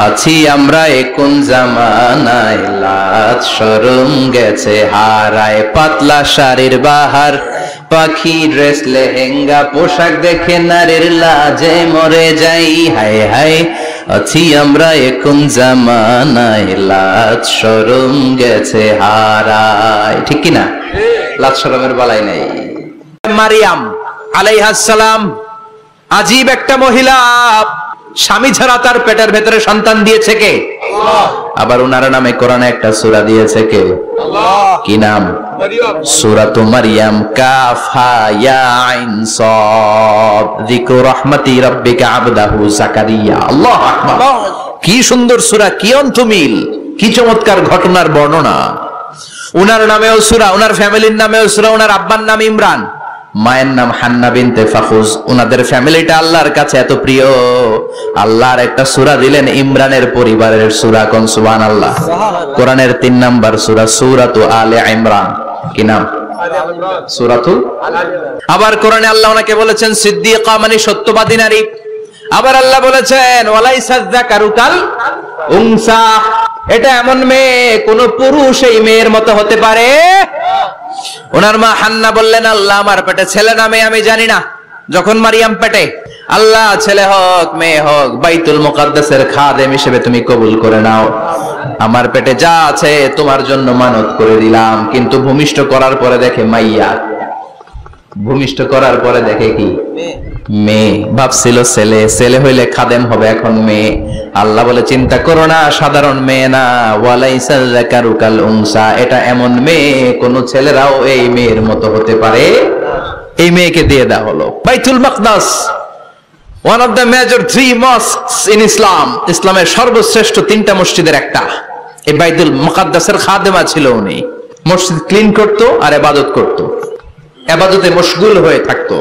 আছি আমরা কোন জামানায়, লাজ শরম গেছে হারায়। পাতলা শাড়ির বাহার, পাখি ড্রেস লেহেঙ্গা, পোশাক দেখে নারীর লাজে মরে যাই। হায় হায়, আছি আমরা কোন জামানায়, লাজ শরম গেছে হারায়। ঠিক কিনা? লাজ শরমের বালাই নাই। মারিয়াম আলাইহিস সালাম আজীব একটা মহিলা, স্বামী ছাড়া তার পেটের ভেতরে সন্তান দিয়েছে কে? আল্লাহ। আবার ওনার নামে কোরআনে একটা সূরা দিয়েছে কে? আল্লাহ। কি নাম? মারিয়াম। সূরাতু মারিয়াম, কাফ হা ইয়া আইন সাদ, যিকরু রাহমাতি রাব্বিকা আবদাহু জাকারিয়া। আল্লাহু আকবার। কি সুন্দর সূরা, কি অন্তমিল, কি চমৎকার ঘটনার বর্ণনা। উনার নামেও সূরা, উনার ফ্যামিলির নামেও সূরা। উনার আব্বার নাম ইমরান, মায়ের নাম হান্না বিনতে ফাখুজ। উনাদের ফ্যামিলিটা আল্লাহর কাছে এত প্রিয়, আল্লাহর একটা সূরা দিলেন ইমরানের পরিবারের সূরা। কোন? সুবহানাল্লাহ। কোরআনের 3 নাম্বার সূরা, সূরাতু আলে ইমরান। কি নাম? সূরাতু। আবার কোরআনে আল্লাহ ওনাকে বলেছেন সিদ্দিকা, মানে সত্যবাদী নারী। আবার আল্লাহ বলেছেন ওয়ালাইসা যাকারু কাল উনসা, এটা এমন মেয়ে কোন পুরুষ এই মেয়ের মতো হতে পারে? ওনার মা হান্না বললেন, আল্লাহ আমার পেটে ছেলে না মেয়ে আমি জানি না। যখন মারিয়াম পেটে, আল্লাহ ছেলে হোক মেয়ে হোক বাইতুল মুকাদ্দাসের খাদেম হিসেবে তুমি কবুল করে নাও। আমার পেটে যা আছে তোমার জন্য মানত করে দিলাম। কিন্তু ভূমিষ্ঠ করার পরে দেখে মাইয়া, ভূমিষ্ঠ করার পরে দেখে কি? মেয়ে। ভাবছিল ছেলে, ছেলে হইলে খাদেম হবে, এখন মেয়ে। আল্লাহ বলে চিন্তা করো না, সাধারণ মেয়ে না। ওয়ালাইসা যাকারু কাল উনসা, এটা এমন মেয়ে কোন ছেলেরাও এই মেয়ের মতো হতে পারে। এই মেয়েকে দিয়ে দেওয়া হলো Baitul Maqdas, one of the major 3 mosques in Islam. ইসলামের সর্বশ্রেষ্ঠ 3টা মসজিদের একটা। এই বাইতুল মুকাদ্দাসের খাদেমা ছিল উনি। মসজিদ ক্লিন করতো আর ইবাদত করতো, ইবাদতে মশগুল হয়ে থাকতো,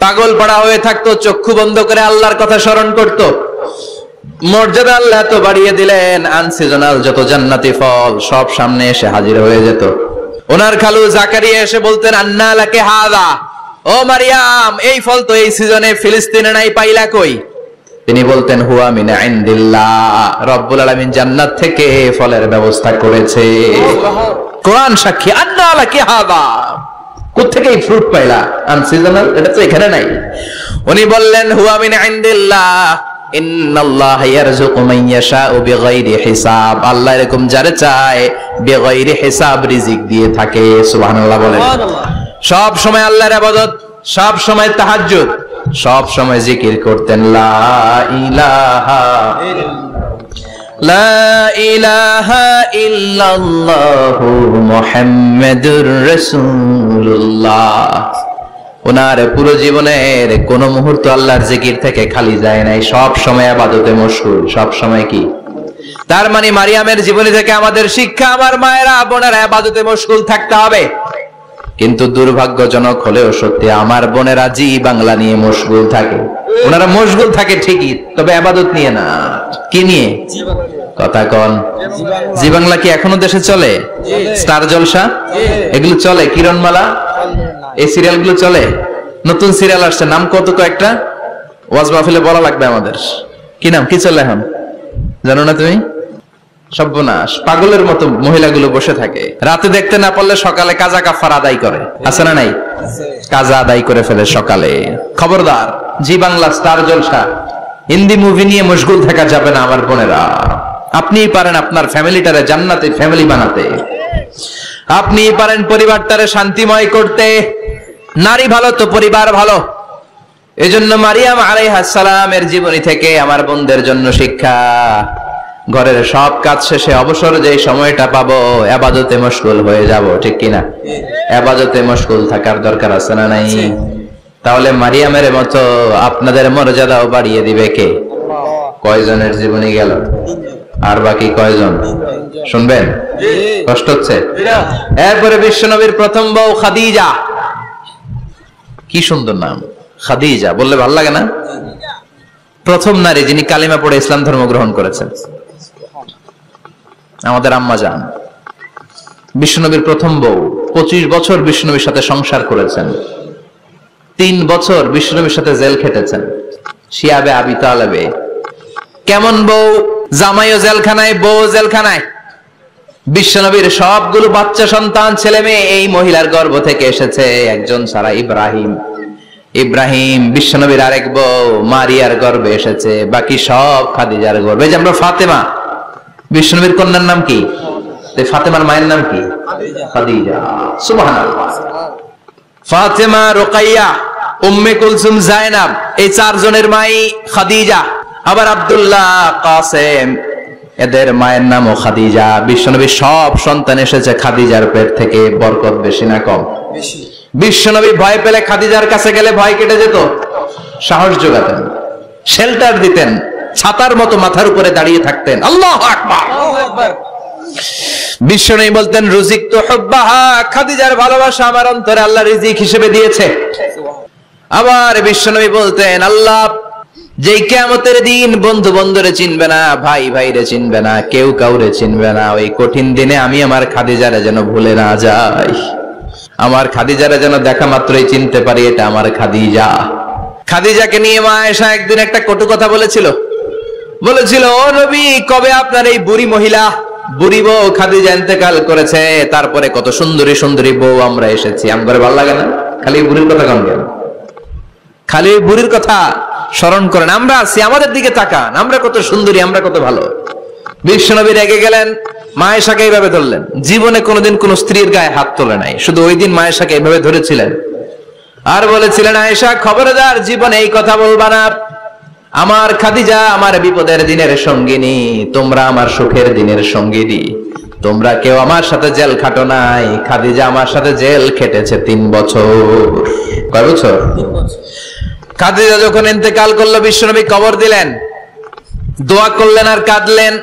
পাগল পাড়া হয়ে থাকতো, চক্ষু বন্ধ করে আল্লাহর কথা স্মরণ করত। মর্যাদা আল্লাহ তো বাড়িয়ে দিলেন, আনসিজনাল যত জান্নাতি ফল সব সামনে এসে হাজির হয়ে যেত। ওনার খালু জাকারিয়া এসে বলতেন, আন্না লাকে হাযা, ও মারিয়াম এই ফল তো এই সিজনে ফিলিস্তিনে নাই, পাইলা কই? তিনি বলতেন, হুয়া মিন ইনদিল্লাহ, রব্বুল আলামিন জান্নাত থেকে ফলের ব্যবস্থা করেছে। কোরআন সাক্ষী, আন্না লাকে হাযা, কোত্থেকে এই ফ্রুট পাইলা? আনসিজনাল, এটা তো এখানে নাই। উনি বললেন, হুয়া মিন ইনদিল্লাহ, ইন্নাল্লাহা ইয়ারযুকু মান ইয়াশাউ বিগাইরি হিসাব, আল্লাহ এরকম যারে চায় বিগাইরি হিসাব রিজিক দিয়ে থাকে। সুবহানাল্লাহ বলেন। সব সময় আল্লাহর ইবাদত, সব সময় তাহাজ্জুদ, সব সময় জিকির করতেন, লা ইলাহা লা ইলাহা ইল্লাল্লাহু মুহাম্মাদুর রাসূলুল্লাহ। ওনার পুরো জীবনের কোন মুহূর্ত আল্লাহর জিকির থেকে খালি যায় নাই, সব সময় ইবাদতে মশগুল, সব সময় কি? তার মানে মারিয়ামের জীবনী থেকে আমাদের শিক্ষা, আমার মায়েরা বোনেরা ইবাদতে মশগুল থাকতে হবে। কিন্তু দুর্ভাগ্যজনক হলেও সত্যি, আমার বোনেরা জি বাংলা নিয়ে মশগুল থাকে। ওনারা মশগুল থাকে ঠিকই, তবে ইবাদত নিয়ে না। কি নিয়ে? কথা কন। জি বাংলা কি এখনো দেশে চলে? স্টার জলসা এগুলো চলে, কিরণমালা এই সিরিয়াল গুলো চলে। নতুন সিরিয়াল আসছে, নাম কত কয়েকটা, ওয়াজ মাহফিলে বলা লাগবে আমাদের। কি নাম, কি চলে এখন জানো না তুমি? সর্বনাশ, পাগলের মতো মহিলাগুলো বসে থাকে, রাতে দেখতে না পারলে সকালে কাজা কাফার আদায় করে। আছে না নাই? কাজা আদায় করে ফেলে সকালে। খবরদার, জি বাংলা, স্টার জলসা, হিন্দি মুভি নিয়ে মশগুল থাকা যাবে না আমার বোনেরা। আপনিই পারেন আপনার ফ্যামিলিটারে জান্নাতে ফ্যামিলি বানাতে, আপনিই পারেন পরিবারটারে শান্তিময় করতে। নারী ভালো তো পরিবার ভালো। এজন্য মারিয়াম আলাইহিস সালামের জীবনী থেকে আমার বোনদের জন্য শিক্ষা, ঘরের সব কাজ শেষে অবসর যেই সময়টা পাবো ইবাদতে মশগুল হয়ে যাব। ঠিক কিনা? ইবাদতে মশগুল থাকার দরকার আছে না নাই? তাহলে মারিয়ামের মতো আপনাদের মর্যাদাও বাড়িয়ে দিবে কে? কয়জনের জীবনী গেল? আর বাকি কয়জন শুনবেন? কষ্ট হচ্ছে? এরপরে বিশ্বনবীর প্রথম বউ খাদিজা। কি সুন্দর নাম, খাদিজা বললে ভালো লাগে না? প্রথম নারী যিনি কালিমা পড়ে ইসলাম ধর্ম গ্রহণ করেছেন, আমাদের আম্মা জান। বিশ্বনবীর প্রথম বউ, 25 বছর বিশ্বনবীর সাথে সংসার করেছেন, 3 বছর বিশ্বনবীর সাথে জেল খেটেছেন, শিয়াবে আবি তালেবে। কেমন বউ, জামাইও জেলখানায়, বউ জেলখানায়। বিশ্বনবীর সবগুলো বাচ্চা সন্তান, ছেলে মেয়ে এই মহিলার গর্ভ থেকে এসেছে, একজন ছাড়া, ইব্রাহিম বিশ্বনবীর আরেক বউ মারিয়ার গর্ভে এসেছে, বাকি সব খাদিজার গর্ভে। যে আমরা ফাতেমা, বিশ্বনবীর কন্যার নাম কি? ফাতেমার মায়ের নাম কি? খাদিজা। সুবহানাল্লাহ। ফাতেমা, রুকাইয়া, উম্মে কুলসুম, জায়নাব, এই চারজনের মাই খাদিজা। আবার আব্দুল্লাহ, কাসেম, এদের মায়ের নামও খাদিজা। বিশ্বনবীর সব সন্তান এসেছে খাদিজার পেট থেকে। বরকত বেশি না কম? বিশ্বনবী ভয় পেলে খাদিজার কাছে গেলে ভয় কেটে যেত, সাহস যোগাতেন, শেল্টার দিতেন, ছাতার মতো মাথার উপরে দাঁড়িয়ে থাকতেন। আল্লাহু আকবার। বিশ্বনবী বলতেন, রুজিকতু হুব্বাহা, খাদিজার ভালোবাসা আমার অন্তরে আল্লাহ রিজিক হিসেবে দিয়েছে। আবার বিশ্বনবী বলতেন, আল্লাহ যেই কিয়ামতের দিন বন্ধু বন্ধুরে চিনবে না, ভাই ভাইরে চিনবে না, কেউ কাউরে চিনবে না, ওই কঠিন দিনে আমি আমার খাদিজারে যেন ভুলে না যাই, আমার খাদিজারে যেন দেখা মাত্রই চিনতে পারি এটা আমার খাদিজা। খাদিজাকে নিয়ে মা আয়েশা একদিন একটা কটু কথা বলেছিল, ও নবী, কবে আপনার এই বুড়ি মহিলা, বুড়ি বউ খাদিজা ইন্তেকাল করেছে, তারপরে কত সুন্দরী সুন্দরী বউ আমরা এসেছি, আমার ভালো লাগে না? খালি বুড়ির কথা কম কেন? খালি বুড়ির কথা স্মরণ করেন, আমরা আছি, আমাদের দিকে তাকান, আমরা কত সুন্দরী, আমরা কত ভালো। বিশ্বনবী রেগে গেলেন, মা আয়েশাকে এইভাবে ধরলেন। জীবনে কোনোদিন কোন স্ত্রীর গায়ে হাত তোলে নাই, শুধু ওই দিন মা আয়েশাকে এইভাবে ধরেছিলেন আর বলেছিলেন, আয়েশা খবরদার, জীবনে এই কথা বলবা না, আমার খাদিজা আমার বিপদের দিনের সঙ্গিনী, তোমরা আমার সুখের দিনের সঙ্গিনী, তোমরা কেউ আমার সাথে জেল খাটো নাই, খাদিজা আমার সাথে জেল খেটেছে 3 বছর। কয় বছর? 3 বছর। খাদিজা যখন ইন্তেকাল করলো, বিশ্বনবী কবর দিলেন, দোয়া করলেন আর কাঁদলেন।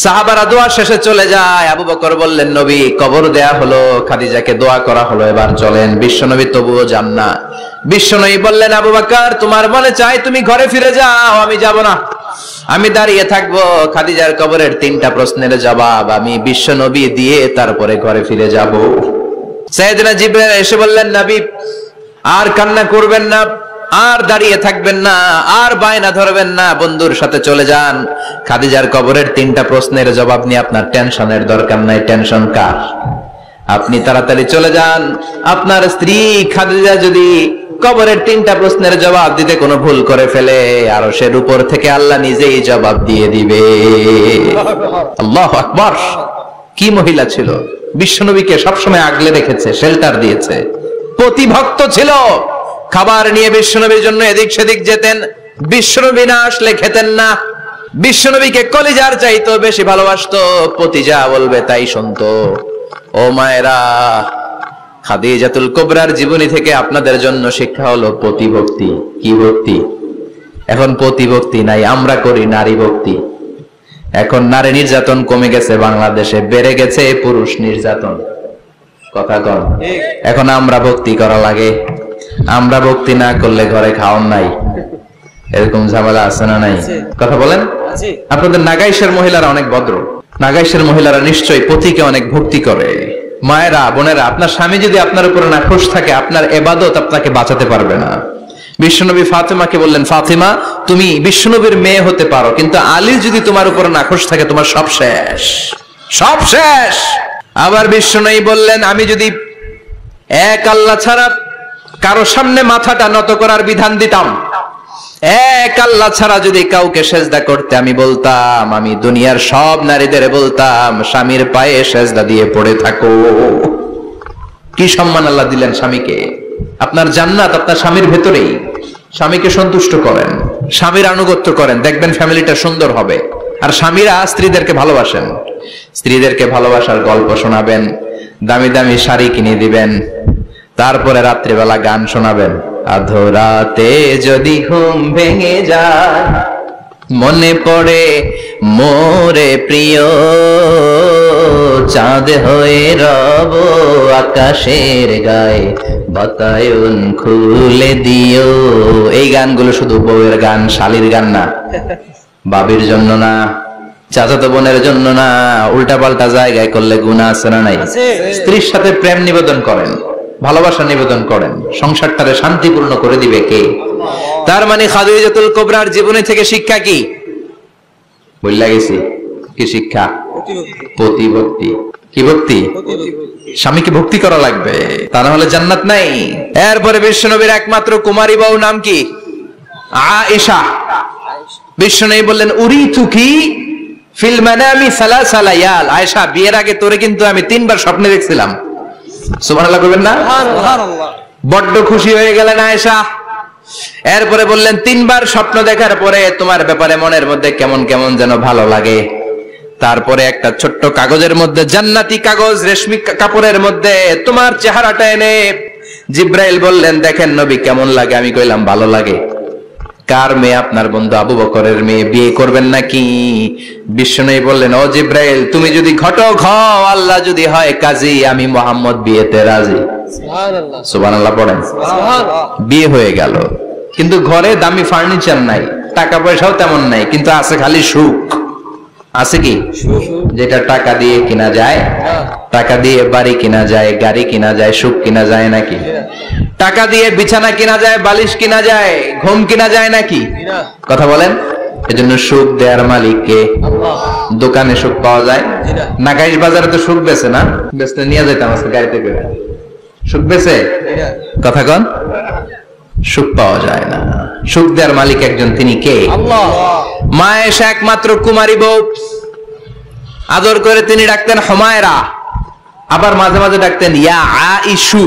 সাহাবারা দোয়া শেষে চলে যায়। আবু বকর বললেন, নবী কবর দেয়া হলো, খাদিজাকে দোয়া করা হলো, এবার চলেন। বিশ্বনবী তবুও যান না। বিশ্বনবী বললেন, আবু বকর তোমার মনে চাই তুমি ঘরে ফিরে যাও, আমি যাব না, আমি দাঁড়িয়ে থাকবো, খাদিজার কবরের 3টা প্রশ্নের জবাব আমি বিশ্বনবী দিয়ে তারপরে ঘরে ফিরে যাব। সাইয়েদনা জিবরাইল এসে বললেন, নবী আর কান্না করবেন না, আর দাঁড়িয়ে থাকবেন না, আর বায়না ধরবেন না, বন্ধুর সাথে চলে যান, খাদিজার কবরের 3টা প্রশ্নের জবাব নিয়ে আপনার টেনশনের দরকার নাই। টেনশন কার? আপনি তাড়াতাড়ি চলে যান। আপনার স্ত্রী খাদিজা যদি কবরের 3টা প্রশ্নের জবাব দিতে কোনো ভুল করে ফেলে, আরশের উপর থেকে আল্লাহ নিজেই জবাব দিয়ে দিবে। আল্লাহু আকবার। কি মহিলা ছিল! বিশ্বনবীকে সবসময় আগলে রেখেছে, শেল্টার দিয়েছে, প্রতিভক্ত ছিল। খাবার নিয়ে বিশ্বনবীর জন্য এদিক সেদিক যেতেন, বিশ্বনবী না আসলে খেতেন না। বিশ্বনবীকে কলিজার চাইতো বেশি ভালোবাসতো, পতি যা বলবে তাই শুনতো। ও মায়েরা, খাদিজাতুল কুবরার জীবনী থেকে আপনাদের জন্য শিক্ষা হলো প্রতিভক্তি। কি ভক্তি? এখন প্রতিভক্তি নাই, আমরা করি নারী ভক্তি। এখন নারী নির্যাতন কমে গেছে বাংলাদেশে, বেড়ে গেছে পুরুষ নির্যাতন। কথা কম। এখন আমরা ভক্তি করা লাগে, আমরা ভক্তি না করলে ঘরে খাওয়ান নাই, এরকম ঝামেলা আছে না নাই? কথা বলেন। আপনাদের নাগাইশের মহিলারা অনেক ভদ্র, নাগাইশের মহিলারা নিশ্চয়ই পতিকে অনেক ভক্তি করে। মায়েরা, বোনেরা, আপনার স্বামী যদি আপনার উপরে নাখোশ থাকে, আপনার ইবাদত আপনাকে বাঁচাতে পারবে না। বিশ্বনবী ফাতেমাকে বললেন, ফাতেমা তুমি বিশ্বনবীর মেয়ে হতে পারো, কিন্তু আলী যদি তোমার উপরে নাখোশ থাকে, তোমার সব শেষ, সব শেষ। আবার বিশ্বনবী বললেন, আমি যদি এক আল্লাহ ছাড়া কারো সামনে মাথাটা নত করার বিধান দিতাম, এক আল্লাহ ছাড়া যদি কাউকে সেজদা করতে আমি বলতাম, আমি দুনিয়ার সব নারীদের বলতাম স্বামীর পায়ে সেজদা দিয়ে পড়ে থাকো। কি সম্মান আল্লাহ দিলেন স্বামীকে! আপনার জান্নাত আপনার স্বামীর ভেতরেই। স্বামীকে সন্তুষ্ট করেন, স্বামীর আনুগত্য করেন, দেখবেন ফ্যামিলিটা সুন্দর হবে। আর স্বামীরা স্ত্রীদেরকে ভালোবাসেন, স্ত্রীদেরকে ভালোবাসার গল্প শোনাবেন, দামি দামি শাড়ি কিনে দিবেন, তারপরে রাত্রিবেলা গান শোনাবেন। আধরাতে যদি ঘুম ভেঙে যায়, মনে পড়ে মোরে প্রিয়, চাঁদ হয়ে রব আকাশের গায়ে, বাতায়ন খুলে দিও। এই গানগুলো শুধু বউয়ের গান, শালীর গান না, বাবির জন্য না, চাচাতো বোনের জন্য না। উল্টা পাল্টা জায়গায় করলে গুনাহ আছে না নাই? স্ত্রীর সাথে প্রেম নিবেদন করেন, ভালোবাসা নিবেদন করেন, সংসারটারে শান্তিপূর্ণ করে দিবে কে? তার মানে খাদিজাতুল কুবরার জীবনী থেকে শিক্ষা কি? বললা গেছি কি শিক্ষা? প্রতিভক্তি। কি ভক্তি? স্বামীকে ভক্তি করা লাগবে, তা না হলে জান্নাত নাই। এরপরে বিশ্বনবীর একমাত্র কুমারী বউ নাম কি? আয়েশা। বিশ্বনবী বললেন উরিতুকি ফিল মানামি সালাসা লায়াল। আয়েশা, বিয়ের আগে তোরে কিন্তু আমি 3 বার স্বপ্নে দেখছিলাম। সুবহানাল্লাহ বলবেন না? সুবহানাল্লাহ। বড্ড খুশি হয়ে গেলেন আয়েশা। এরপরে বললেন 3 বার স্বপ্ন দেখার পরে তোমার ব্যাপারে মনের মধ্যে কেমন কেমন যেন ভালো লাগে। তারপরে একটা ছোট্ট কাগজের মধ্যে, জান্নাতি কাগজ, রেশমি কাপড়ের মধ্যে তোমার চেহারাটা এনে জিব্রাইল বললেন দেখেন নবী কেমন লাগে। আমি কইলাম ভালো লাগে। কার মেয়ে? আপনার বন্ধু আবু বকরের মেয়ে, বিয়ে করবেন নাকি? বিশ্বনবী বললেন ও জিব্রাইল, তুমি যদি ঘটক হও, আল্লাহ যদি হয় কাজী, আমি মুহাম্মদ বিয়েতে রাজি। সুবহানাল্লাহ। সুবহানাল্লাহ পড়েন। সুবহানাল্লাহ। বিয়ে হয়ে গেল, কিন্তু ঘরে দামি ফার্নিচার নাই, টাকা পয়সাও তেমন নাই, কিন্তু আছে খালি সুখ। আছে কি? যেটা টাকা দিয়ে কিনা যায়। টাকা দিয়ে বাড়ি কিনা যায়, গাড়ি কিনা যায়, সুখ কিনা যায় নাকি? টাকা দিয়ে বিছানা কিনা যায়, বালিশ কিনা যায়, ঘুম কিনা যায় নাকি? কথা বলেন। এজন্য সুখ দেয়ার মালিক কে? আল্লাহ। দোকানে সুখ পাওয়া যায়? নাগাইশ বাজারে তো সুখ বেচে না? বেচতে নিয়ে যেতাম আজকে গাড়িতে করে। সুখ বেচে? কথা কন। সুখ পাওয়া যায় না। সুখ দেয়ার মালিক একজন, তিনি কে? আল্লাহ। মা আয়েশা একমাত্র কুমারী বউ, আদর করে তিনি ডাকতেন হুমায়রা, আবার মাঝে মাঝে ডাকতেন ইয়া আয়েশু।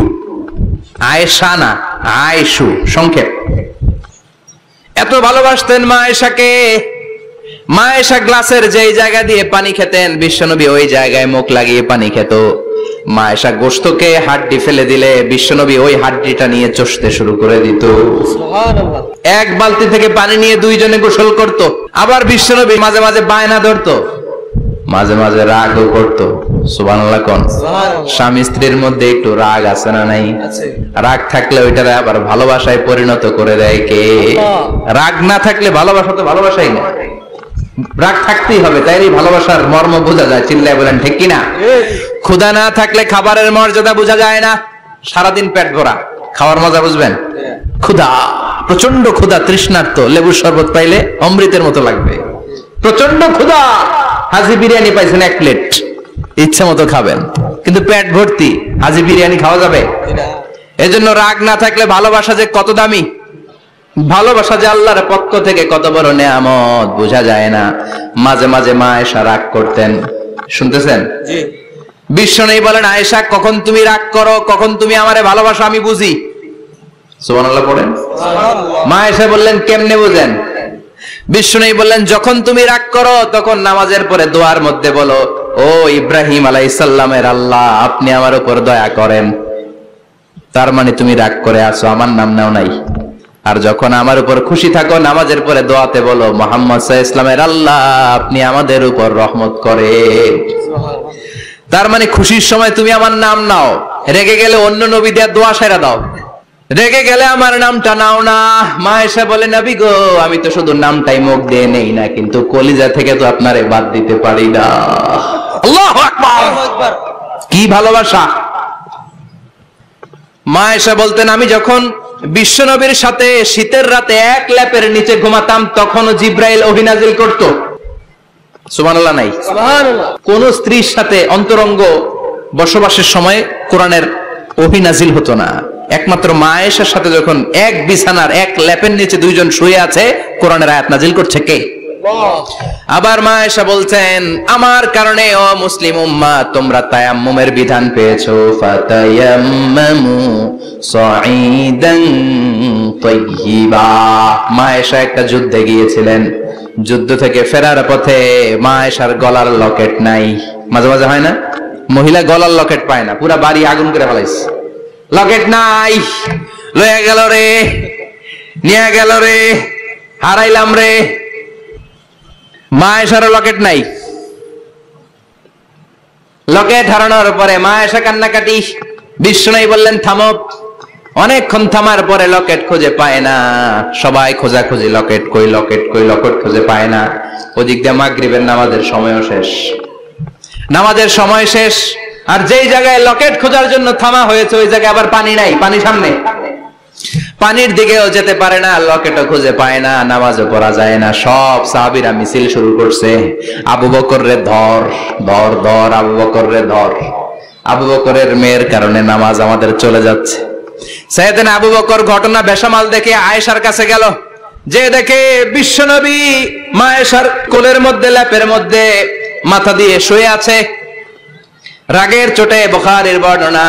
আয়েশা না, আয়েশু সংক্ষেপ। এত ভালোবাসতেন মা আয়েশাকে। মা আয়েশা গ্লাসের যেই জায়গা দিয়ে পানি খেতেন, বিশ্বনবী ওই জায়গায় মুখ লাগিয়ে পানি খেত। মা আয়েশা গোশতকে হাড্ডি ফেলে দিলে বিশ্বনবী ওই হাড্ডিটা নিয়ে চষতে শুরু করে দিত। সুবহানাল্লাহ। এক বালতি থেকে পানি নিয়ে 2 জনে গোসল করত। আবার বিশ্বনবী মাঝে মাঝে বায়না ধরতো, মাঝে মাঝে রাগও করত। সুবহানাল্লাহ কোন? স্বামী স্ত্রীর মধ্যে একটু রাগ আছে না নাই? রাগ থাকলে ওইটারে আবার ভালোবাসায় পরিণত করে দেয় কে? রাগ না থাকলে ভালোবাসা তো ভালোবাসাই না। রাগ থাকতেই হবে, তাই ভালোবাসার মর্ম বোঝা যায়। চিল্লায় বলেন ঠিক কিনা? ক্ষুধা না থাকলে খাবারের মর্যাদা বোঝা যায় না। সারাদিন পেট ভরা, খাওয়ার মজা বুঝবেন? ক্ষুধা, প্রচন্ড ক্ষুধা, তৃষ্ণার্ত, লেবুর শরবত পাইলে অমৃতের মতো লাগবে। প্রচন্ড ক্ষুধা, হাজি বিরিয়ানি পাইছেন 1 প্লেট, ইচ্ছা মতো খাবেন, কিন্তু পেট ভর্তি, হাজি বিরিয়ানি খাওয়া যাবে? এজন্য রাগ না থাকলে ভালোবাসা যে কত দামি, ভালোবাসা যে আল্লাহর পক্ষ থেকে কত বড় নেয়ামত বোঝা যায় না। মাঝে মাঝে মা আয়েশা রাগ করতেন। শুনতেছেন? জি। বিশ্বনবী বলেন আয়েশা, কখন তুমি রাগ করো, কখন তুমি আমারে ভালোবাসো আমি বুঝি। সুবহানাল্লাহ পড়েন। সুবহানাল্লাহ। মা আয়েশা বললেন কেমনে বুঝেন? বিশ্বনবী বললেন যখন তুমি রাগ করো তখন নামাজের পরে দোয়ার মধ্যে বলো, ও ইব্রাহিম আলাইহিস সালামের আল্লাহ, আপনি আমার উপর দয়া করেন। তার মানে তুমি রাগ করে আছো, আমার নাম নাও নাই। আর যখন আমার উপর খুশি থাকো নামাজের পরে দোয়াতে বলো, মুহাম্মদ সাল্লাল্লাহু আলাইহি ওয়াসাল্লামের আল্লাহ, আপনি আমাদের উপর রহমত করেন। তার মানে খুশির সময় তুমি আমার নাম নাও, রেগে গেলে অন্য নবী দেয়া দোয়া সেরা দাও, রেগে গেলে আমার নামটা নাও না। মা আয়েশা বলে নবী গো, আমি তো শুধু নামটাই মুখ দিয়ে নেই না, কিন্তু কলিজা থেকে তো আপনারে বাদ দিতে পারি না। আল্লাহু আকবার। কি ভালোবাসা! মা আয়েশা বলতেন আমি যখন বিশ্বনবীর সাথে শীতের রাতে এক ল্যাপের নিচে ঘুমাতাম তখনও জিব্রাইল ওহী নাযিল করত। সুবহানাল্লাহ নাই? সুবহানাল্লাহ। কোন স্ত্রীর সাথে অন্তরঙ্গ বসবাসের সময় কোরআনের ওহী নাযিল হতো না। একমাত্র মা আয়েশার সাথে যখন এক বিছানার এক ল্যাপের নিচে 2 জন শুয়ে আছে, কোরআনের আয়াত নাযিল করছে কে? আবার মা আয়েশা বলছেন আমার কারণে ও মুসলিম উম্মাহ তোমরা তায়াম্মুমের বিধান পেয়েছো। ফাতায়াম্মামু সাঈদান তাইয়্যিবা। মা আয়েশা একটা যুদ্ধে গিয়েছিলেন, যুদ্ধ থেকে ফেরার পথে মা আয়েশার গলার লকেট নাই। মাঝে মাঝে হয় না, মহিলা গলার লকেট পায় না, পুরা বাড়ি আগুন করে ফেলাইছে, লকেট নাই, লয়ে গেল রে, নিয়ে গেল রে, হারাইলাম রে। মা আয়েশার লকেট নাই। লকেট হারানোর পরে মা আয়েশা কান্নাকাটি। বিশ্বনবী বললেন থামো। অনেকক্ষণ থামার পরে লকেট খুঁজে পায় না, সবাই খোঁজাখুঁজি, লকেট কই, লকেট কই, লকেট খুঁজে পায় না। ওদিক দিয়ে মাগরিবের নামাজের সময়ও শেষ, নামাজের সময় শেষ। আর যেই জায়গায় লকেট খোঁজার জন্য থামা হয়েছে ওই জায়গায় আবার পানি নাই, পানি সামনে। পানির দিকেও যেতে পারে না, লকেটও খুঁজে পায় না, নামাজও পড়া যায় না। সব সাহাবীরা মিছিল শুরু করছে, আবু বকর রে ধর ধর ধর, আবু বকর রে ধর। আবু বকরের মেয়ের কারণে নামাজ আমাদের চলে যাচ্ছে। সাইয়েদনা আবু বকর ঘটনা বেসামাল দেখে আয়েশার কাছে গেল, যে দেখে বিশ্বনবী মা আয়েশার কোলের মধ্যে, ল্যাপের মধ্যে মাথা দিয়ে শুয়ে আছে। রাগের চোটে বুখারীর বর্ণনা,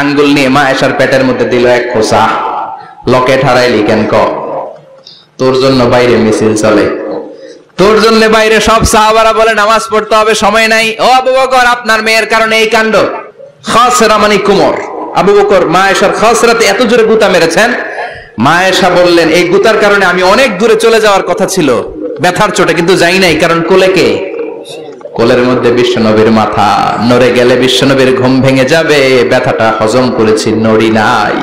আঙ্গুল নিয়ে মা আয়েশার পেটের মধ্যে দিল এক খোঁচা। লকেট হারাইলি কেন? তোর জন্য বাইরে মিছিল চলে, তোর জন্য বাইরে সব সাহাবারা বলে নামাজ পড়তে হবে, সময় নাই। ও আবু বকর, আপনার মেয়ের কারণে এই কাণ্ড। খাসরা মানে কোমর। আবু বকর মা আয়েশার খাসরাতে এত জোরে গুতা মেরেছেন, মা আয়েশা বললেন এই গুতার কারণে আমি অনেক দূরে চলে যাওয়ার কথা ছিল ব্যথার চোটে, কিন্তু যাই নাই, কারণ কোলে কে? কোলের মধ্যে বিশ্বনবীর মাথা, নড়ে গেলে বিশ্বনবীর ঘুম ভেঙে যাবে, ব্যথাটা হজম করেছি, নড়ি নাই।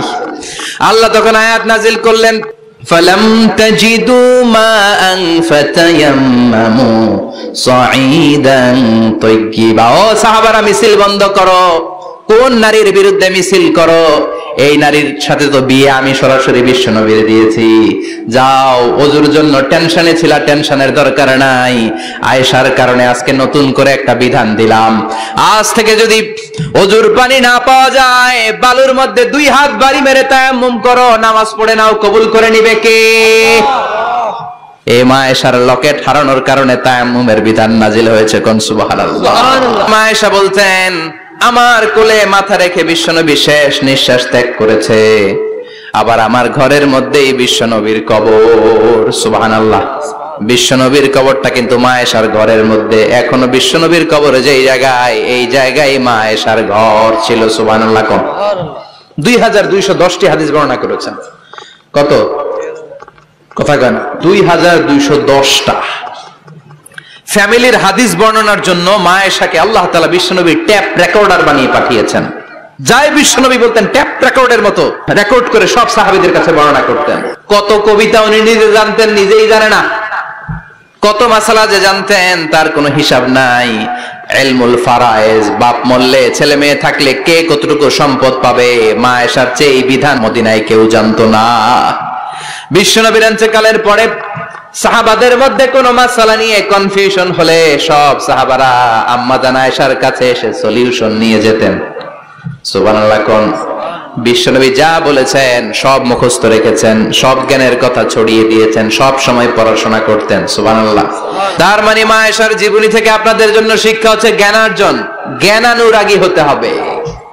আল্লাহ তখন আয়াত নাজিল করলেন, ফালাম তাজিদু মাআন ফাতায়াম্মামু সাঈদান তাইয়্যিবা। ও সাহাবারা, মিছিল বন্ধ করো। কোন নারীর বিরুদ্ধে মিছিল করো? এই নারীর সাথে তো বিয়ে আমি সরাসরি বিশ্বনবীর দিয়েছি। যাও, ওজুর জন্য টেনশনে ছিলা, টেনশনের দরকার নাই। আয়েশার কারণে আজকে নতুন করে একটা বিধান দিলাম, আজ থেকে যদি ওজুর পানি না পাওয়া যায়, বালুর মধ্যে 2 হাত বাড়ি মেরে তায়াম্মুম করো, নামাজ পড়ে নাও, কবুল করে নিবে কে? এই মা আয়েশার লকেট হারানোর কারণে তায়াম্মুমের বিধান নাজিল হয়েছে। কোন সুবহানাল্লাহ। মা আয়েশা বলতেন, আমার কোলে মাথা রেখে বিশ্বনবী শেষ নিঃশ্বাস ত্যাগ করেছে, আবার আমার ঘরের মধ্যেই বিশ্বনবীর কবর। সুবহানাল্লাহ। বিশ্বনবীর কবরটা কিন্তু মা আয়েশার ঘরের মধ্যে। এখনো বিশ্বনবীর কবর যেই জায়গায়, এই জায়গায় মা আয়েশার ঘর ছিল। সুবহানাল্লাহ। 2210টি হাদিস বর্ণনা করেছেন। কত? কথা কয় না, 2210টা। ফ্যামিলির হাদিস বর্ণনার জন্য মা আয়েশাকে আল্লাহ তাআলা বিশ্বনবীর ট্যাপ রেকর্ডার বানিয়ে পাঠিয়েছেন। যাই বিশ্বনবী বলতেন, ট্যাপ রেকর্ডের মতো রেকর্ড করে সব সাহাবীদের কাছে বর্ণনা করতেন। কত কবিতা উনি নিজে জানতেন, নিজেই জানে না। কত মাসালা যে জানতেন, তার কোনো হিসাব নাই। ইলমুল ফারায়েজ, বাপ মরলে, ছেলে মেয়ে থাকলে কে কতটুকু সম্পদ পাবে, মা আয়েশার চেয়ে এই বিধান মদিনায় কেউ জানতো না। বিশ্বনবীর ইন্তেকালের পরে সাহাবাদের মধ্যে কোনো মাসালা নিয়ে কনফিউশন হলে সব সাহাবারা আম্মা জান আয়েশার কাছে এসে সলিউশন নিয়ে যেতেন। সুবহানাল্লাহ। কোন বিশ্বনবী যা বলেছেন সব মুখস্থ রেখেছেন, সব জ্ঞানের কথা ছড়িয়ে দিয়েছেন, সব সময় পড়াশোনা করতেন। সুবহানাল্লাহ। তার মানে মা আয়েশার জীবনী থেকে আপনাদের জন্য শিক্ষা হচ্ছে জ্ঞানার্জন, জ্ঞানানুরাগী হতে হবে।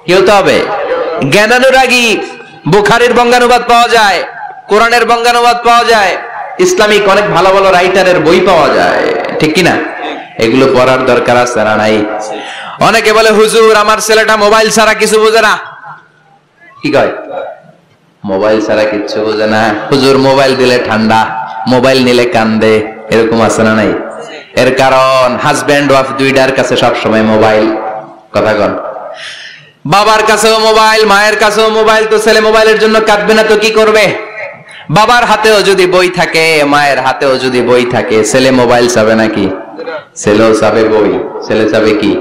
কি হতে হবে? জ্ঞানানুরাগী। বুখারীর বঙ্গানুবাদ পাওয়া যায়, কোরআনের বঙ্গানুবাদ পাওয়া যায়, ইসলামিক অনেক ভালো ভালো রাইটারের বই পাওয়া যায়, ঠিক কিনা? এগুলো পড়ার দরকার আছে না নাই? অনেকে বলে, হুজুর আমার ছেলেটা মোবাইল ছাড়া কিছু বোঝে না। কি কয়? মোবাইল ছাড়া কিচ্ছু বোঝে না। হুজুর মোবাইল দিলে ঠান্ডা, মোবাইল নিলে কান্দে, এরকম আছে না নাই? এর কারণ হাজব্যান্ড ওয়াইফ দুইটার কাছে সবসময় মোবাইল। কথা কন। বাবার কাছেও মোবাইল, মায়ের কাছেও মোবাইল, তো ছেলে মোবাইলের জন্য কাঁদবে না তো কি করবে? বাবার হাতেও যদি বই থাকে, মায়ের হাতেও যদি বই থাকে, ছেলে মোবাইল চাবে নাকি? ছেলেও চাবে বই, ছেলে চাবে কি?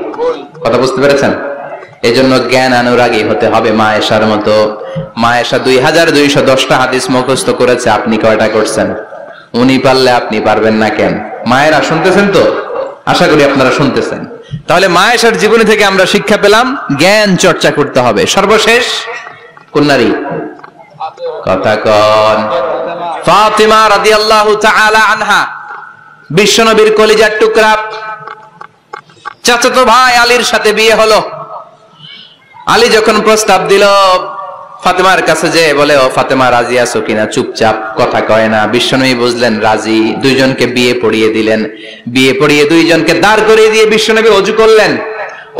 কথা বুঝতে পেরেছেন? এই জন্য জ্ঞান অনুরাগী হতে হবে মা আয়েশার মতো। মা আয়েশা 2210টা হাদিস মুখস্থ করেছে, আপনি কয়টা করছেন? উনি পারলে আপনি পারবেন না কেন? মায়েরা শুনতেছেন তো? আশা করি আপনারা শুনতেছেন। তাহলে মা আয়েশার জীবনী থেকে আমরা শিক্ষা পেলাম, জ্ঞান চর্চা করতে হবে। সর্বশেষ কোন নারী? কথা কন। ফাতিমা রাদিয়াল্লাহু তাআলা আনহা, বিশ্বনবীর কলিজার টুকরা। চাচাতো ভাই আলীর সাথে বিয়ে হলো। আলী যখন প্রস্তাব দিল, ফাতেমার কাছে যে বলে, ও ফাতেমা রাজি আছো কিনা? চুপচাপ, কথা কয় না। বিশ্বনবী বুঝলেন রাজি, দুইজনকে বিয়ে পড়িয়ে দিলেন। বিয়ে পড়িয়ে দুইজনকে দাঁড় করিয়ে দিয়ে বিশ্বনবী ওযু করলেন।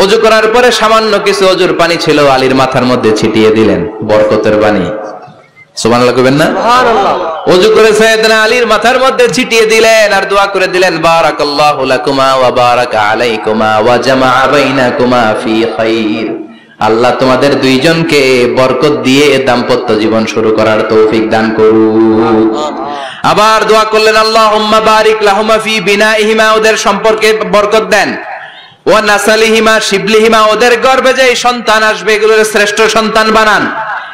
ওযু করার পরে সামান্য কিছু ওযুর পানি ছিল, আলীর মাথার মধ্যে ছিটিয়ে দিলেন, বরকতের পানি। সুবহানাল্লাহ কইবেন না? সুবহানাল্লাহ। ওযু করে সাইয়েদনা আলীর মাথার মধ্যে ছিটিয়ে দিলেন আর দোয়া করে দিলেন, বারাকাল্লাহু লাকুমা ওয়া বারাকা আলাইকুমা ওয়া জামাআ বাইনাকুমা ফি খাইর। আল্লাহ তোমাদের দুইজনকে বরকত দিয়ে দাম্পত্য জীবন শুরু করার তৌফিক দান করুক। আবার দোয়া করলেন, আল্লাহুম্মা বারিক লাহুমা ফি বিনাইহিমা, ওদের সম্পর্কে বরকত দেন। ওয়া নাসালিহিমা শিবলিহিমা, ওদের গর্ভে যে সন্তান আসবে এগুলোর শ্রেষ্ঠ সন্তান বানান।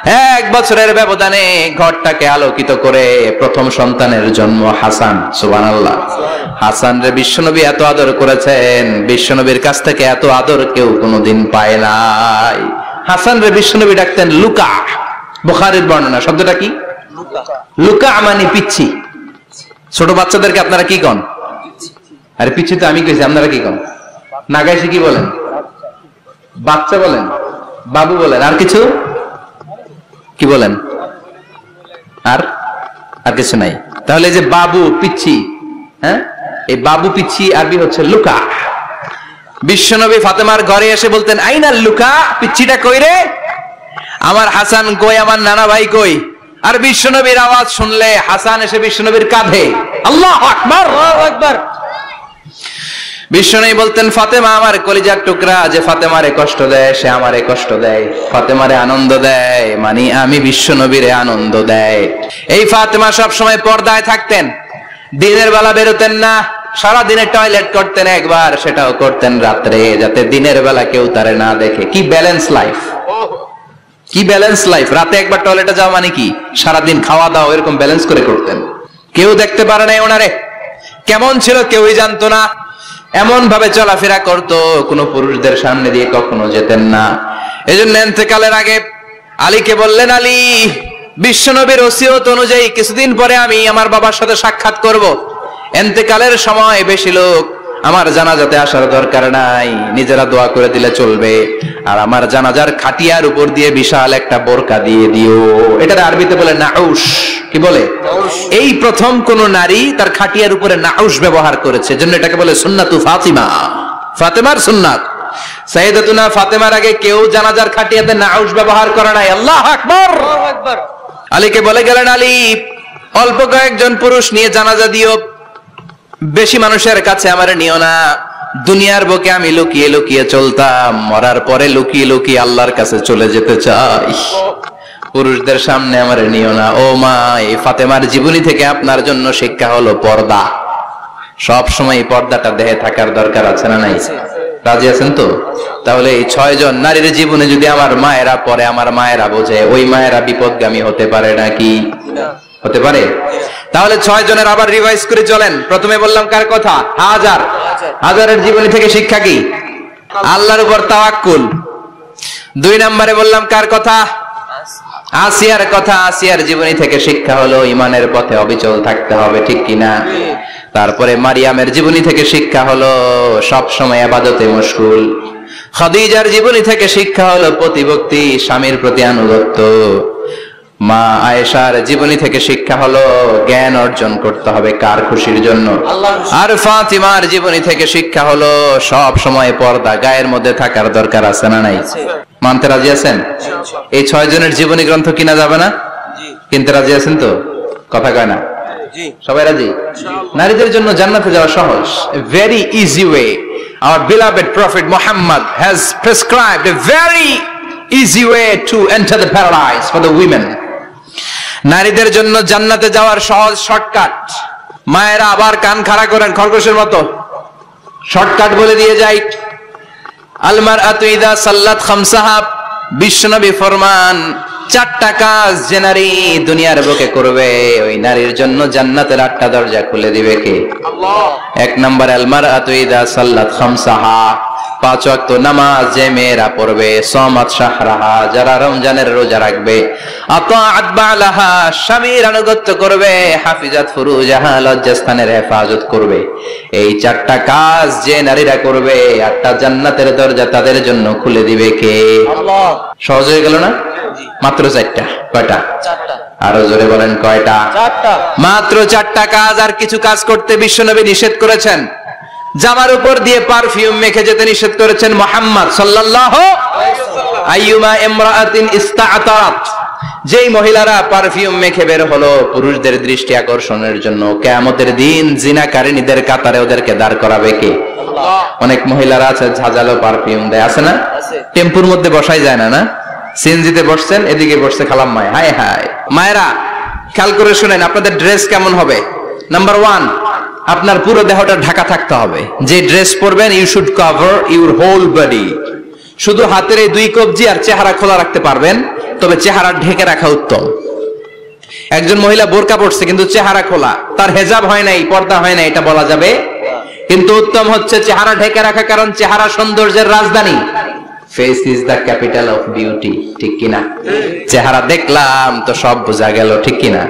1 বছরের ব্যবধানে ঘরটাকে আলোকিত করে প্রথম সন্তানের জন্ম হাসান। সুবহানাল্লাহ। হাসান রে বিশ্বনবী এত আদর করেছেন, বিশ্বনবীর কাছ থেকে এত আদর কেউ কোনোদিন পায় নাই। হাসান রে বিশ্বনবী ডাকতেন লুকা। বুখারীর বর্ণনা। শব্দটা কি? লুকা মানে পিচ্ছি। ছোট বাচ্চাদেরকে আপনারা কি কন? আরে পিচ্ছি তো আমি কইছি, আপনারা কি কন? নাগাইছি কি বলেন? বাচ্চা বলেন, বাবু বলেন, আর কিছু কি বলেন? আর কিছু নাই। তাহলে যে বাবু পিচ্ছি, হ্যাঁ, এই বাবু পিচ্ছি আরবি হচ্ছে লুকা। বিশ্বনবী ফাতেমার ঘরে এসে বলতেন আইনাল লুকা, পিচ্ছিটা কই রে? আমার হাসান কই, আমার নানা ভাই কই? আর বিশ্বনবীর আওয়াজ শুনলে হাসান এসে বিশ্বনবীর কাঁধে। আল্লাহু আকবার, আল্লাহু আকবার। বিশ্বনবী বলতেন ফাতেমা আমার কলিজার টুকরা, যে ফাতেমারে কষ্ট দেয় সে আমারে কষ্ট দেয়, ফাতেমারে আনন্দ দেয় মানে আমি বিশ্বনবীরে আনন্দ দেয়। এই ফাতেমা সব সময় পর্দায় থাকতেন, দিনের বেলা বেরোতেন না, সারা দিনে টয়লেট করতেন একবার, সেটাও করতেন রাত্রে, যাতে দিনের বেলা কেউ তারে না দেখে। কি ব্যালেন্স লাইফ, কি ব্যালেন্স লাইফ! রাতে একবার টয়লেটে যাওয়া মানে কি সারাদিন খাওয়া দাওয়া এরকম ব্যালেন্স করে করতেন। কেউ দেখতে পারে না ওনারে, কেমন ছিল কেউই জানতো না। এমন ভাবে চলাফেরা করতো, কোনো পুরুষদের সামনে দিয়ে কখনো যেতেন না। এজন্য ইন্তেকালের আগে আলীকে বললেন, আলী, বিশ্বনবীর ওসিয়ত অনুযায়ী কিছুদিন পরে আমি আমার বাবার সাথে সাক্ষাৎ করব। ইন্তেকালের সময় বেশি লোক আমার জানাজাতে আসার দরকার নাই, নিজেরা দোয়া করে দিলে চলবে। আর আমার জানাজার খাটিয়ার উপর দিয়ে বিশাল একটা বোরকা দিয়ে দিও। এটা আরবিতে বলে নাউশ। কি বলে? এই প্রথম কোন নারী তার খাটিয়ার উপরে নাউশ ব্যবহার করেছে, জন্য এটাকে বলে সুন্নাতু ফাতিমা, ফাতেমার সুন্নাত। সাইয়েদাতুনা ফাতেমার আগে কেউ জানাজার খাটিয়াতে নাউশ ব্যবহার করে নাই। আল্লাহু আকবার, আল্লাহু আকবার। আলীকে বলে গেলেন, আলী, অল্প কয়েকজন পুরুষ নিয়ে জানাজা দিও, বেশি মানুষের কাছে আমারে নিও না। দুনিয়ার বুকে আমি লুকিয়ে লুকিয়ে চলতাম, মরার পরে লুকিয়ে লুকিয়ে আল্লাহর কাছে চলে যেতে চাই, পুরুষদের সামনে আমারে নিও না। ও মা, এই ফাতেমার জীবনী থেকে আপনার জন্য শিক্ষা হলো পর্দা। সব সময় পর্দাটা দেহে থাকার দরকার আছে না নাই? রাজি আছেন তো? তাহলে এই 6 জন নারীর জীবনে যদি আমার মায়েরা পরে, আমার মায়েরা বোঝে, ওই মায়েরা বিপদগামী হতে পারে নাকি? হতে পারে। তাহলে 6 জনের আবার রিভাইজ করে চলেন। প্রথমে বললাম কার কথা? হাজারের জীবনী থেকে শিক্ষা কি? আল্লাহর উপর তাওয়াক্কুল। 2 নম্বরে বললাম কার কথা? আসিয়ার কথা। আসিয়ার জীবনী থেকে শিক্ষা হলো ইমানের পথে অবিচল থাকতে হবে, ঠিক কিনা? তারপরে মারিয়ামের জীবনী থেকে শিক্ষা হলো সব সময় ইবাদতে মশগুল। খাদিজার জীবনী থেকে শিক্ষা হলো প্রতিভক্তি, স্বামীর প্রতি আনুগত্য। মা আয়েশার জীবনী থেকে শিক্ষা হলো জ্ঞান অর্জন করতে হবে কার খুশির জন্য। আর ফাতিমার জীবনী থেকে শিক্ষা হলো সব সময় পর্দা গায়ের মধ্যে থাকার দরকার আছে না নাই? মানতে রাজি আছেন? এই 6 জনের জীবনী গ্রন্থ কিনা যাবে না? কিনতে রাজি আছেন তো? কথা কয় না? সবাই রাজি? নারীদের জন্য জান্নাতে যাওয়া সহজ, very easy way. Our beloved Prophet Muhammad has prescribed a very easy way to enter the paradise for the women. নারীদের জন্য জান্নাতে যাওয়ার সহজ শর্টকাট। মায়েরা আবার কান খাড়া করেন খরগোশের মতো, শর্টকাট বলে দিয়ে যাই। আল মারআতু ইযা সাল্লাত খামসাহা, বিশ্বনবী ফরমান 4টা কাজ যে নারী দুনিয়ার বুকে করবে, ওই নারীর জন্য জান্নাতের 8টা দরজা খুলে দিবে কে? আল্লাহ। 1 নম্বর, আল মারআতু ইযা সাল্লাত খামসাহা, 5 ওয়াক্ত নামাজ যে মেয়েরা পড়বে, সামাত শাহরাহা, যারা রমজানের রোজা রাখবে, আতাআত বালাহা, স্বামীর আনুগত্য করবে, হাফিজাত ফুরুজাহা, লজ্জাস্থানের হেফাজত করবে। এই 4টা কাজ যে নারীরা করবে, 8টা জান্নাতের দরজা তাদের জন্য খুলে দিবে কে? আল্লাহ। সহজ হয়ে গেল না? মাত্র 4টা। কয়টা? 4টা। আরো জোরে বলেন, কয়টা? 4টা। মাত্র 4টা কাজ। আর কিছু কাজ করতে বিশ্বনবী নিষেধ করেছেন। জামার উপর দিয়ে পারফিউম মেখে যেতে নিষেধ করেছেন মুহাম্মদ সাল্লাল্লাহু আলাইহি ওয়াসাল্লাম। আইয়ুমা ইমরাআতিন ইস্তাআতারাত, যেই মহিলারা পারফিউম মেখে বের হলো পুরুষদের দৃষ্টি আকর্ষণের জন্য, কিয়ামতের দিন জিনাকারিনীদের কাতারে ওদেরকে দাঁড় করাবে কে? আল্লাহ। অনেক মহিলারা আছে ঝাঁঝালো পারফিউম দেয়, আছে না? টেম্পুর মধ্যে বসাই যায় না, না? সিএনজিতে বসছেন, এদিকে বসছে খালাম্মায়, হায় হায়। মায়েরা খেয়াল করে শুনেন, আপনাদের ড্রেস কেমন হবে? নাম্বার 1, আপনার পুরো দেহটা ঢাকা থাকতে হবে। যে ড্রেস পরবেন, you should cover your whole body. শুধু হাতের এই 2 কবজি আর চেহারা খোলা রাখতে পারবেন, তবে চেহারা ঢেকে রাখা উত্তম। একজন মহিলা বোরকা পড়ছে কিন্তু চেহারা খোলা, তার হেজাব হয় নাই, পর্দা হয় নাই, এটা বলা যাবে, কিন্তু উত্তম হচ্ছে চেহারা ঢেকে রাখা, কারণ চেহারা সৌন্দর্যের রাজধানী। Face is the capital of beauty, ঠিক কিনা? চেহারা দেখলাম তো সব বোঝা গেল, ঠিক কিনা?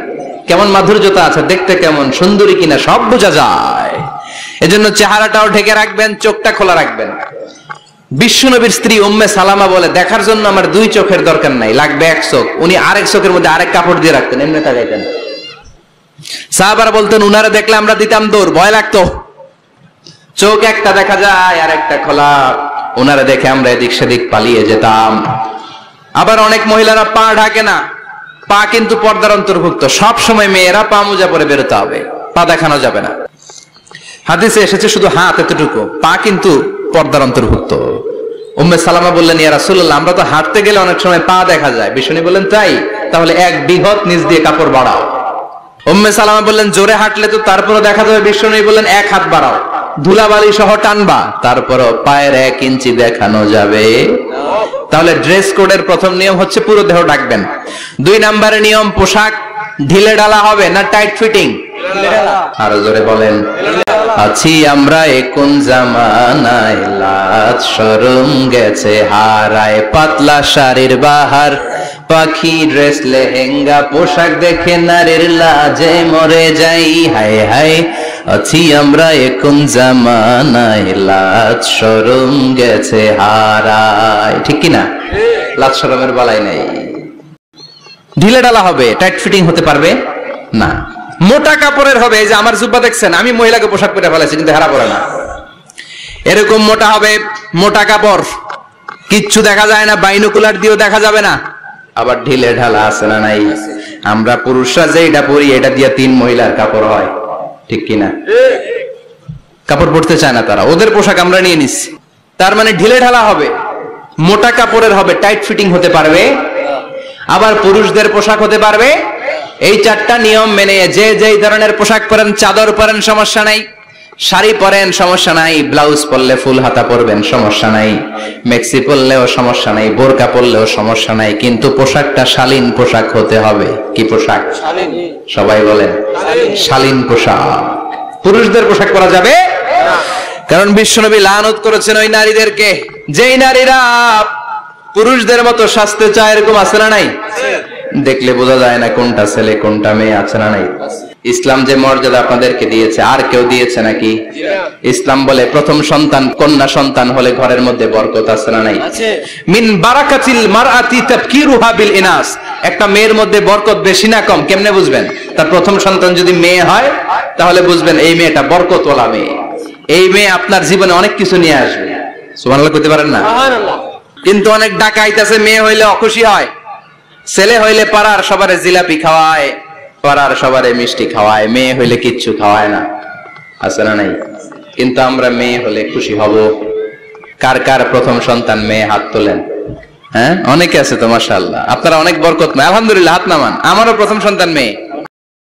কেমন মাধুর্যতা আছে, দেখতে কেমন সুন্দরী কিনা সব বোঝা যায়। এজন্য চেহারাটাও ঢেকে রাখবেন, চোখটা খোলা রাখবেন। বিশ্বনবীর স্ত্রী উম্মে সালামা বলে, দেখার জন্য আমার দুই চোখের দরকার নাই, লাগবে এক চোখ। উনি আরেক চোখের মধ্যে আরেক কাপড় দিয়ে রাখতেন, এমনি তাকাইতেন। সাহাবারা বলতেন, উনারে দেখলে আমরা দিতাম দৌড়, ভয় লাগতো। চোখ একটা দেখা যায় আর একটা খোলা, ওনারা দেখে আমরা এদিক সেদিক পালিয়ে যেতাম। আবার অনেক মহিলারা পা ঢাকে না, পা কিন্তু পর্দার অন্তর্ভুক্ত। সব সময় মেয়েরা পা মোজা পরে বেরোতে হবে, পা দেখানো যাবে না। হাদিসে এসেছে শুধু হাত এতটুকু, পা কিন্তু পর্দার অন্তর্ভুক্ত। উম্মে সালামা বললেন, ইয়া রাসূলুল্লাহ, আমরা তো হাঁটতে গেলে অনেক সময় পা দেখা যায়। বিষ্ণু বললেন, তাই? তাহলে এক বিঘত নিচ দিয়ে কাপড় বাড়াও। উম্মে সালামা বললেন, জোরে হাঁটলে তো তারপরও দেখা যাবে। বিষ্ণু বললেন, এক হাত বাড়াও, ধুলাবালি সহ টানবা, তারপরও পায়ের 1 ইঞ্চি দেখানো যাবে। তাহলে ড্রেস কোডের প্রথম নিয়ম হচ্ছে পুরো দেহ ঢাকবেন। 2 নম্বরের নিয়ম, পোশাক ঢিলে ঢালা হবে না টাইট ফিটিং? আরো জোরে বলেন। আছি আমরা কোন জামানায়, লাজ শরম গেছে হারায়, পাতলা শাড়ির বাহার, পাখি ড্রেস লেহেঙ্গা, পোশাক দেখে নারীর লাজে মরে যাই। হায় হায়, আছি আমরা কোন জামানায়, লাজ শরম গেছে হারায়, ঠিক কিনা? লাজ শরমের বালাই নাই। ঢিলে ঢালা হবে, টাইট ফিটিং হতে পারবে না। মোটা কাপড়ের হবে, এই যে আমার জুব্বা দেখছেন, আমি মহিলাকে পোশাক পরে ফেলেছি কিন্তু হেরা পরে না, এরকম মোটা হবে, মোটা কাপড়, কিচ্ছু দেখা যায় না, বাইনোকুলার দিয়েও দেখা যাবে না। আবার ঢিলে ঢালা আছে না নাই? আমরা পুরুষরা যে এটা পরি, এটা দিয়ে 3 মহিলার কাপড় হয়, ঠিক কিনা? কাপড় পরতে চায় না তারা, ওদের পোশাক আমরা নিয়ে নিচ্ছি। তার মানে ঢিলে ঢালা হবে, মোটা কাপড়ের হবে, টাইট ফিটিং হতে পারবে, আবার পুরুষদের পোশাক হতে পারবে। এই 4টা নিয়ম মেনে যে যেই ধরনের পোশাক পরেন, চাদর পরেন সমস্যা নাই, শাড়ি পরেন সমস্যা নাই, ব্লাউজ পরলে ফুল হাতা পরবেন সমস্যা নাই, মেক্সি পরলেও সমস্যা নাই, বোরকা পরলেও সমস্যা নাই, কিন্তু পোশাকটা শালীন পোশাক হতে হবে। কি পোশাক? সবাই বলেন, শালীন পোশাক। পুরুষদের পোশাক পরা যাবে না, কারণ বিশ্বনবী লানত করেছেন ওই নারীদেরকে, যেই নারীরা পুরুষদের মতো সাজতে চায়। এরকম আছে না নাই? দেখলে বোঝা যায় না কোনটা ছেলে কোনটা মেয়ে, আছে না নাই? ইসলাম যে মর্যাদা আপনাদেরকে দিয়েছে, আর কেউ দিয়েছে নাকি? ইসলাম বলে প্রথম সন্তান কন্যা সন্তান হলে ঘরের মধ্যে বরকত, আছে না নাই? মিন বারাকাতিল মারআতি তাবকিরুহা বিল ইনাস। একটা মেয়ের মধ্যে বরকত বেশি না কম কেমনে বুঝবেন? তার প্রথম সন্তান যদি মেয়ে হয়, তাহলে বুঝবেন এই মেয়েটা বরকতওয়ালা মেয়ে, এই মেয়ে আপনার জীবনে অনেক কিছু নিয়ে আসবে। সুবহানাল্লাহ কইতে পারেন না? কিন্তু অনেক ডাকাইত আছে, মেয়ে হইলে অখুশি হয়, ছেলে হইলে পাড়ার সবারে জিলাপি খাওয়ায়, পাড়ার সবারে মিষ্টি খাওয়ায়, মেয়ে হইলে কিচ্ছু খাওয়ায় না, আছে না নাই? কিন্তু আমরা মেয়ে হলে খুশি হব। কার কার প্রথম সন্তান মেয়ে? হাত তোলেন। হ্যাঁ, অনেকে আছে তো মাশাআল্লাহ, আপনারা অনেক বরকতময়, আলহামদুলিল্লাহ, হাত নামান। আমারও প্রথম সন্তান মেয়ে।